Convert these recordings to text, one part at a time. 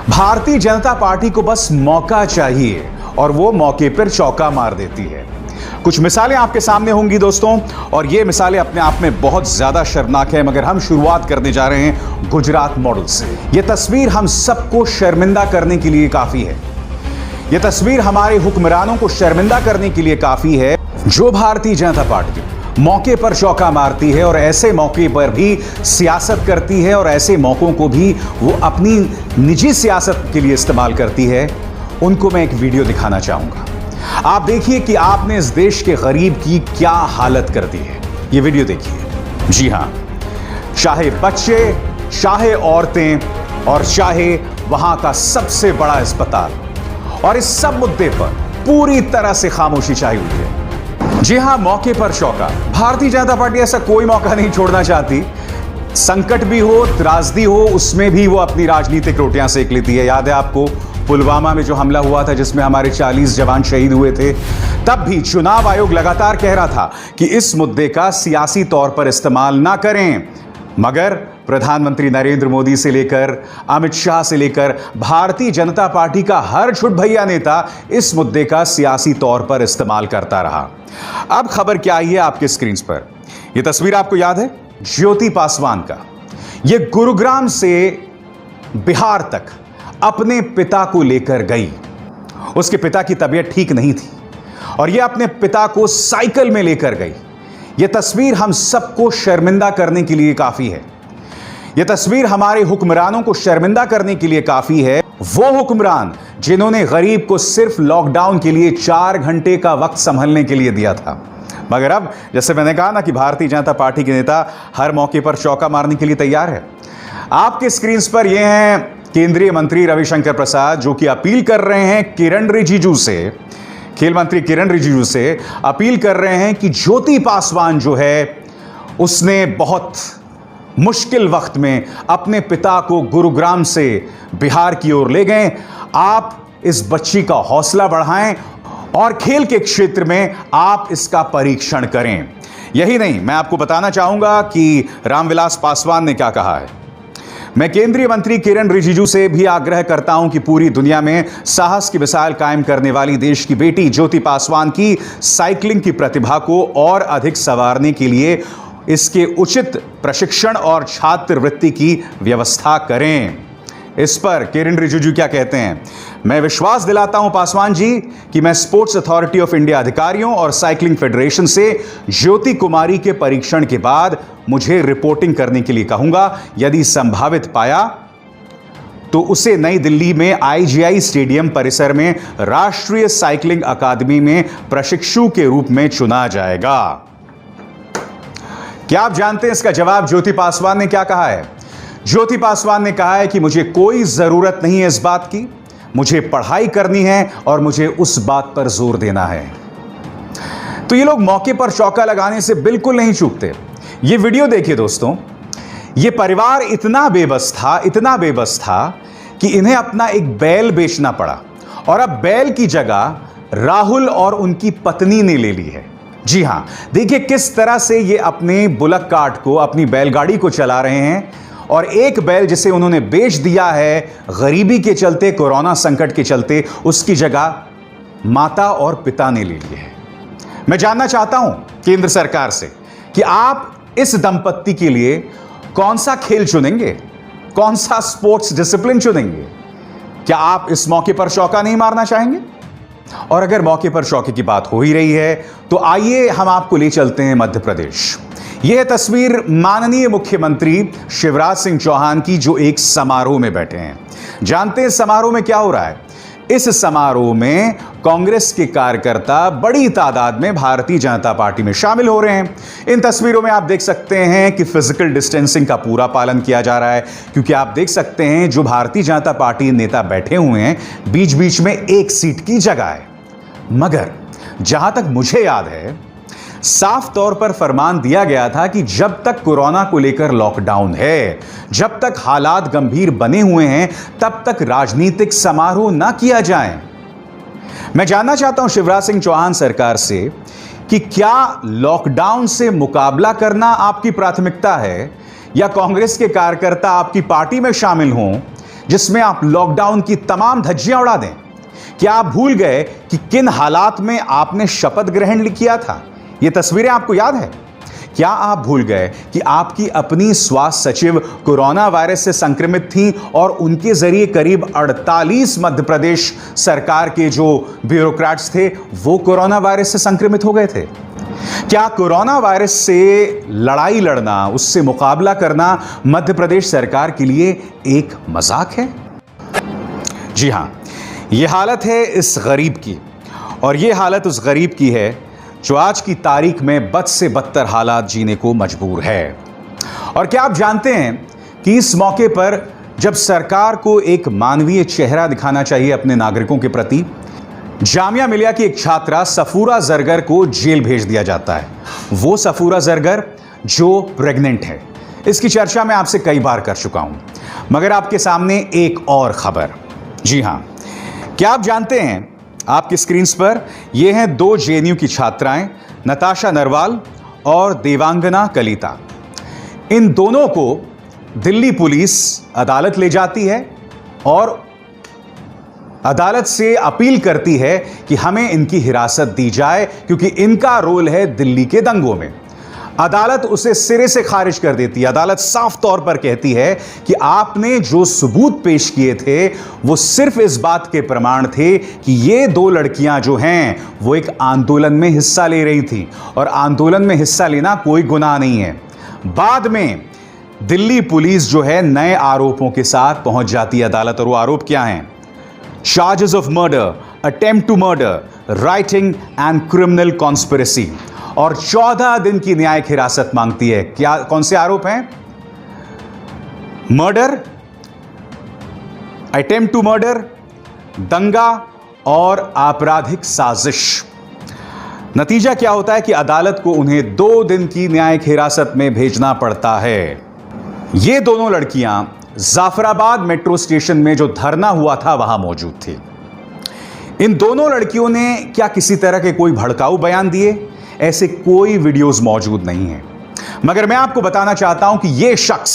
Bharatiya Janata party को बस मौका चाहिए और वो मौके पर चौका मार देती है। कुछ मिसालें आपके सामने होंगी दोस्तों, और ये मिसालें अपने आप में बहुत ज्यादा शर्मनाक है, मगर हम शुरुआत करने जा रहे हैं गुजरात मॉडल से। यह तस्वीर हम सबको शर्मिंदा करने के लिए काफी है। यह तस्वीर हमारे हुक्मरानों को शर्मिंदा करने के लिए काफी है, जो भारतीय जनता पार्टी मौके पर चौका मारती है और ऐसे मौके पर भी सियासत करती है, और ऐसे मौकों को भी वो अपनी निजी सियासत के लिए इस्तेमाल करती है। उनको मैं एक वीडियो दिखाना चाहूंगा। आप देखिए कि आपने इस देश के गरीब की क्या हालत कर दी है। ये वीडियो देखिए। जी हां, चाहे बच्चे, चाहे औरतें और चाहे वहां का सबसे बड़ा अस्पताल, और इस सब मुद्दे पर पूरी तरह से खामोशी छाई हुई है। जी हां, मौके पर चौका। भारतीय जनता पार्टी ऐसा कोई मौका नहीं छोड़ना चाहती। संकट भी हो, त्रासदी हो, उसमें भी वो अपनी राजनीतिक रोटियां सेक लेती है। याद है आपको पुलवामा में जो हमला हुआ था, जिसमें हमारे 40 जवान शहीद हुए थे? तब भी चुनाव आयोग लगातार कह रहा था कि इस मुद्दे का सियासी तौर पर इस्तेमाल ना करें, मगर प्रधानमंत्री नरेंद्र मोदी से लेकर अमित शाह से लेकर भारतीय जनता पार्टी का हर छुट भैया नेता इस मुद्दे का सियासी तौर पर इस्तेमाल करता रहा। अब खबर क्या आई है आपके स्क्रीन पर? यह तस्वीर आपको याद है ज्योति पासवान का। यह गुरुग्राम से बिहार तक अपने पिता को लेकर गई। उसके पिता की तबीयत ठीक नहीं थी और यह अपने पिता को साइकिल में लेकर गई। यह तस्वीर हम सबको शर्मिंदा करने के लिए काफी है। यह तस्वीर हमारे हुक्मरानों को शर्मिंदा करने के लिए काफी है। वो हुक्मरान जिन्होंने गरीब को सिर्फ लॉकडाउन के लिए 4 घंटे का वक्त संभलने के लिए दिया था, मगर अब जैसे मैंने कहा ना कि भारतीय जनता पार्टी के नेता हर मौके पर चौका मारने के लिए तैयार है। आपके स्क्रीन पर यह हैं केंद्रीय मंत्री रविशंकर प्रसाद, जो कि अपील कर रहे हैं किरण रिजिजू से, खेल मंत्री किरण रिजिजू से अपील कर रहे हैं कि ज्योति पासवान जो है उसने बहुत मुश्किल वक्त में अपने पिता को गुरुग्राम से बिहार की ओर ले गए। आप इस बच्ची का हौसला बढ़ाएं और खेल के क्षेत्र में आप इसका परीक्षण करें। यही नहीं, मैं आपको बताना चाहूंगा कि रामविलास पासवान ने क्या कहा है। मैं केंद्रीय मंत्री किरण रिजिजू से भी आग्रह करता हूं कि पूरी दुनिया में साहस की मिसाल कायम करने वाली देश की बेटी ज्योति पासवान की साइकिलिंग की प्रतिभा को और अधिक संवारने के लिए इसके उचित प्रशिक्षण और छात्रवृत्ति की व्यवस्था करें। इस पर किरण रिजिजू क्या कहते हैं? मैं विश्वास दिलाता हूं पासवान जी कि मैं स्पोर्ट्स अथॉरिटी ऑफ इंडिया अधिकारियों और साइकिलिंग फेडरेशन से ज्योति कुमारी के परीक्षण के बाद मुझे रिपोर्टिंग करने के लिए कहूंगा। यदि संभावित पाया तो उसे नई दिल्ली में IGI स्टेडियम परिसर में राष्ट्रीय साइकिलिंग अकादमी में प्रशिक्षु के रूप में चुना जाएगा। क्या आप जानते हैं इसका जवाब ज्योति पासवान ने क्या कहा है? ज्योति पासवान ने कहा है कि मुझे कोई जरूरत नहीं है इस बात की, मुझे पढ़ाई करनी है और मुझे उस बात पर जोर देना है। तो ये लोग मौके पर चौका लगाने से बिल्कुल नहीं चूकते। ये वीडियो देखिए दोस्तों, ये परिवार इतना बेबस था कि इन्हें अपना एक बैल बेचना पड़ा, और अब बैल की जगह राहुल और उनकी पत्नी ने ले ली है। जी हां, देखिए किस तरह से ये अपने बुलक कार्ट को, अपनी बैलगाड़ी को चला रहे हैं, और एक बैल जिसे उन्होंने बेच दिया है गरीबी के चलते, कोरोना संकट के चलते, उसकी जगह माता और पिता ने ले ली है। मैं जानना चाहता हूं केंद्र सरकार से कि आप इस दंपत्ति के लिए कौन सा खेल चुनेंगे, कौन सा स्पोर्ट्स डिसिप्लिन चुनेंगे? क्या आप इस मौके पर चौका नहीं मारना चाहेंगे? और अगर मौके पर चौके की बात हो ही रही है तो आइए हम आपको ले चलते हैं मध्य प्रदेश। यह तस्वीर माननीय मुख्यमंत्री शिवराज सिंह चौहान की, जो एक समारोह में बैठे हैं। जानते हैं समारोह में क्या हो रहा है? इस समारोह में कांग्रेस के कार्यकर्ता बड़ी तादाद में भारतीय जनता पार्टी में शामिल हो रहे हैं। इन तस्वीरों में आप देख सकते हैं कि फिजिकल डिस्टेंसिंग का पूरा पालन किया जा रहा है, क्योंकि आप देख सकते हैं जो भारतीय जनता पार्टी नेता बैठे हुए हैं, बीच बीच में एक सीट की जगह है। मगर जहां तक मुझे याद है, साफ तौर पर फरमान दिया गया था कि जब तक कोरोना को लेकर लॉकडाउन है, जब तक हालात गंभीर बने हुए हैं, तब तक राजनीतिक समारोह ना किया जाए। मैं जानना चाहता हूं शिवराज सिंह चौहान सरकार से कि क्या लॉकडाउन से मुकाबला करना आपकी प्राथमिकता है, या कांग्रेस के कार्यकर्ता आपकी पार्टी में शामिल हों जिसमें आप लॉकडाउन की तमाम धज्जियां उड़ा दें? क्या आप भूल गए कि किन हालात में आपने शपथ ग्रहण किया था? ये तस्वीरें आपको याद है? क्या आप भूल गए कि आपकी अपनी स्वास्थ्य सचिव कोरोना वायरस से संक्रमित थी और उनके जरिए करीब 48 मध्य प्रदेश सरकार के जो ब्यूरोक्रेट्स थे वो कोरोना वायरस से संक्रमित हो गए थे? क्या कोरोना वायरस से लड़ाई लड़ना, उससे मुकाबला करना मध्य प्रदेश सरकार के लिए एक मजाक है? जी हां, यह हालत है इस गरीब की, और यह हालत उस गरीब की है जो आज की तारीख में बद से बदतर हालात जीने को मजबूर है। और क्या आप जानते हैं कि इस मौके पर जब सरकार को एक मानवीय चेहरा दिखाना चाहिए अपने नागरिकों के प्रति, जामिया मिलिया की एक छात्रा सफूरा जरगर को जेल भेज दिया जाता है। वो सफूरा जरगर जो प्रेग्नेंट है। इसकी चर्चा मैं आपसे कई बार कर चुका हूं, मगर आपके सामने एक और खबर। जी हां, क्या आप जानते हैं, आपकी स्क्रीन पर ये हैं दो जेएनयू की छात्राएं, नताशा नरवाल और देवांगना कलिता। इन दोनों को दिल्ली पुलिस अदालत ले जाती है और अदालत से अपील करती है कि हमें इनकी हिरासत दी जाए क्योंकि इनका रोल है दिल्ली के दंगों में। अदालत उसे सिरे से खारिज कर देती है। अदालत साफ तौर पर कहती है कि आपने जो सबूत पेश किए थे वो सिर्फ इस बात के प्रमाण थे कि ये दो लड़कियां जो हैं वो एक आंदोलन में हिस्सा ले रही थी, और आंदोलन में हिस्सा लेना कोई गुनाह नहीं है। बाद में दिल्ली पुलिस जो है नए आरोपों के साथ पहुंच जाती है अदालत, और वो आरोप क्या हैं? Charges of murder, attempt to murder, rioting and criminal conspiracy, और 14 दिन की न्यायिक हिरासत मांगती है। क्या, कौन से आरोप हैं? मर्डर, अटेम्प्ट टू मर्डर, दंगा और आपराधिक साजिश। नतीजा क्या होता है कि अदालत को उन्हें 2 दिन की न्यायिक हिरासत में भेजना पड़ता है। ये दोनों लड़कियां जाफराबाद मेट्रो स्टेशन में जो धरना हुआ था वहां मौजूद थी। इन दोनों लड़कियों ने क्या किसी तरह के कोई भड़काऊ बयान दिए? ऐसे कोई वीडियोस मौजूद नहीं है। मगर मैं आपको बताना चाहता हूं कि यह शख्स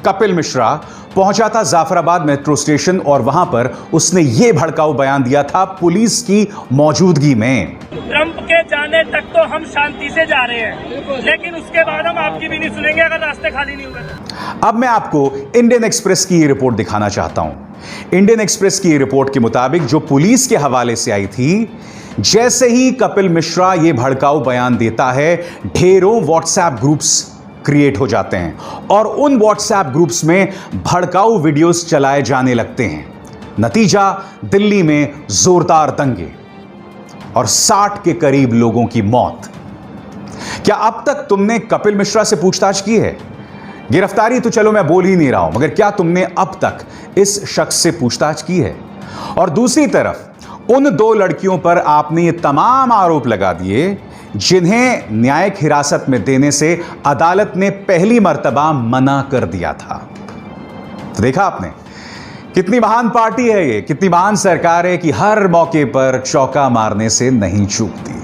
कपिल मिश्रा पहुंचा था जाफराबाद मेट्रो स्टेशन और वहां पर उसने यह भड़काऊ बयान दिया था पुलिस की मौजूदगी में। ट्रंप के जाने तक तो हम शांति से जा रहे हैं, लेकिन उसके बाद हम आपकी भी नहीं सुनेंगे अगर रास्ते खाली नहीं हुए। अब मैं आपको इंडियन एक्सप्रेस की ये रिपोर्ट दिखाना चाहता हूं। इंडियन एक्सप्रेस की रिपोर्ट के मुताबिक जो पुलिस के हवाले से आई थी, जैसे ही कपिल मिश्रा ये भड़काऊ बयान देता है, ढेरों व्हाट्सएप ग्रुप्स क्रिएट हो जाते हैं और उन व्हाट्सएप ग्रुप्स में भड़काऊ वीडियोस चलाए जाने लगते हैं। नतीजा, दिल्ली में जोरदार दंगे और 60 के करीब लोगों की मौत। क्या अब तक तुमने कपिल मिश्रा से पूछताछ की है? गिरफ्तारी तो चलो मैं बोल ही नहीं रहा हूं, मगर क्या तुमने अब तक इस शख्स से पूछताछ की है? और दूसरी तरफ उन 2 लड़कियों पर आपने ये तमाम आरोप लगा दिए जिन्हें न्यायिक हिरासत में देने से अदालत ने पहली मर्तबा मना कर दिया था। तो देखा आपने, कितनी महान पार्टी है ये, कितनी महान सरकार है कि हर मौके पर चौका मारने से नहीं चूकती।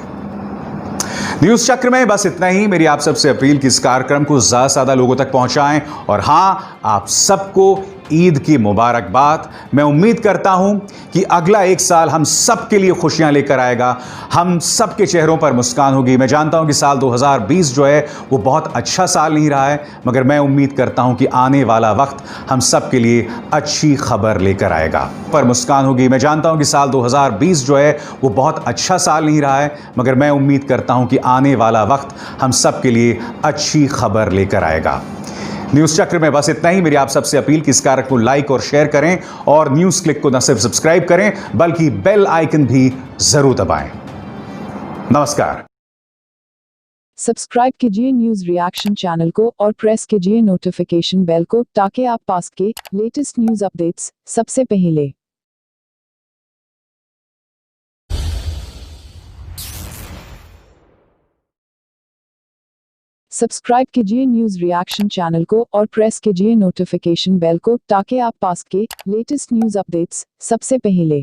न्यूज चक्र में बस इतना ही। मेरी आप सबसे अपील कि इस कार्यक्रम को ज्यादा से ज्यादा लोगों तक पहुंचाएं, और हां, आप सबको ईद की मुबारकबाद। मैं उम्मीद करता हूं कि अगला 1 साल हम सब के लिए खुशियां लेकर आएगा, हम सब के चेहरों पर मुस्कान होगी। मैं जानता हूं कि साल 2020 जो है वो बहुत अच्छा साल नहीं रहा है, मगर मैं उम्मीद करता हूं कि आने वाला वक्त हम सब के लिए अच्छी खबर लेकर आएगा, पर मुस्कान होगी। मैं जानता हूं कि साल 2020 जो है वो बहुत अच्छा साल नहीं रहा है, मगर मैं उम्मीद करता हूं कि आने वाला वक्त हम सब के लिए अच्छी खबर लेकर आएगा। न्यूज चक्र में बस इतना ही। मेरी आप सबसे अपील कि इस कार्यक्रम को लाइक और शेयर करें, और न्यूज क्लिक को न सिर्फ सब्सक्राइब करें बल्कि बेल आइकन भी जरूर दबाएं। नमस्कार। सब्सक्राइब कीजिए न्यूज रिएक्शन चैनल को और प्रेस कीजिए नोटिफिकेशन बेल को ताकि आप पास के लेटेस्ट न्यूज अपडेट्स सबसे पहले। सब्सक्राइब कीजिए न्यूज रिएक्शन चैनल को और प्रेस कीजिए नोटिफिकेशन बेल को ताकि आप पास के लेटेस्ट न्यूज अपडेट्स सबसे पहले।